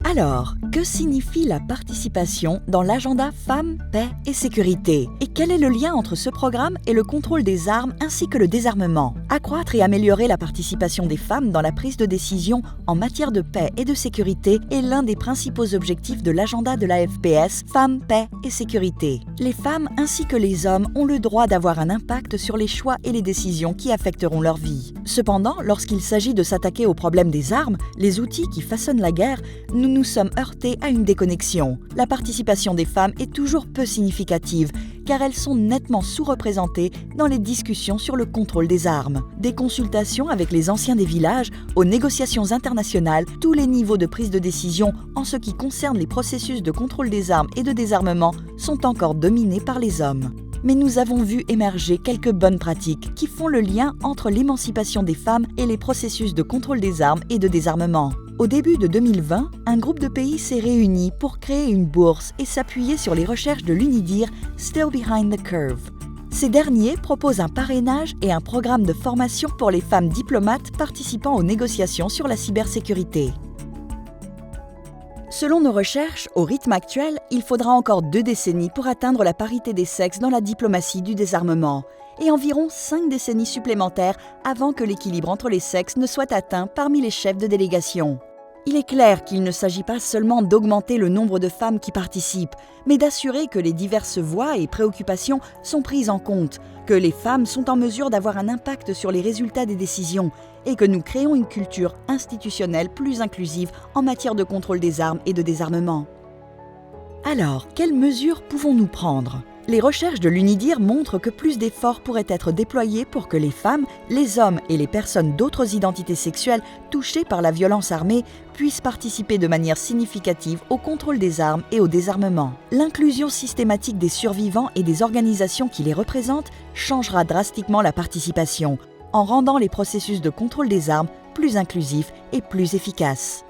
Alors, que signifie la participation dans l'agenda Femmes, Paix et Sécurité? Et quel est le lien entre ce programme et le contrôle des armes ainsi que le désarmement? Accroître et améliorer la participation des femmes dans la prise de décision en matière de paix et de sécurité est l'un des principaux objectifs de l'agenda de la FPS Femmes, Paix et Sécurité. Les femmes ainsi que les hommes ont le droit d'avoir un impact sur les choix et les décisions qui affecteront leur vie. Cependant, lorsqu'il s'agit de s'attaquer au problème des armes, les outils qui façonnent la guerre, nous sommes heurtés à une déconnexion. La participation des femmes est toujours peu significative, car elles sont nettement sous-représentées dans les discussions sur le contrôle des armes. Des consultations avec les anciens des villages, aux négociations internationales, tous les niveaux de prise de décision en ce qui concerne les processus de contrôle des armes et de désarmement sont encore dominés par les hommes. Mais nous avons vu émerger quelques bonnes pratiques qui font le lien entre l'émancipation des femmes et les processus de contrôle des armes et de désarmement. Au début de 2020, un groupe de pays s'est réuni pour créer une bourse et s'appuyer sur les recherches de l'UNIDIR Still Behind the Curve. Ces derniers proposent un parrainage et un programme de formation pour les femmes diplomates participant aux négociations sur la cybersécurité. Selon nos recherches, au rythme actuel, il faudra encore 2 décennies pour atteindre la parité des sexes dans la diplomatie du désarmement, et environ 5 décennies supplémentaires avant que l'équilibre entre les sexes ne soit atteint parmi les chefs de délégation. Il est clair qu'il ne s'agit pas seulement d'augmenter le nombre de femmes qui participent, mais d'assurer que les diverses voix et préoccupations sont prises en compte, que les femmes sont en mesure d'avoir un impact sur les résultats des décisions et que nous créons une culture institutionnelle plus inclusive en matière de contrôle des armes et de désarmement. Alors, quelles mesures pouvons-nous prendre ? Les recherches de l'UNIDIR montrent que plus d'efforts pourraient être déployés pour que les femmes, les hommes et les personnes d'autres identités sexuelles touchées par la violence armée puissent participer de manière significative au contrôle des armes et au désarmement. L'inclusion systématique des survivants et des organisations qui les représentent changera drastiquement la participation, en rendant les processus de contrôle des armes plus inclusifs et plus efficaces.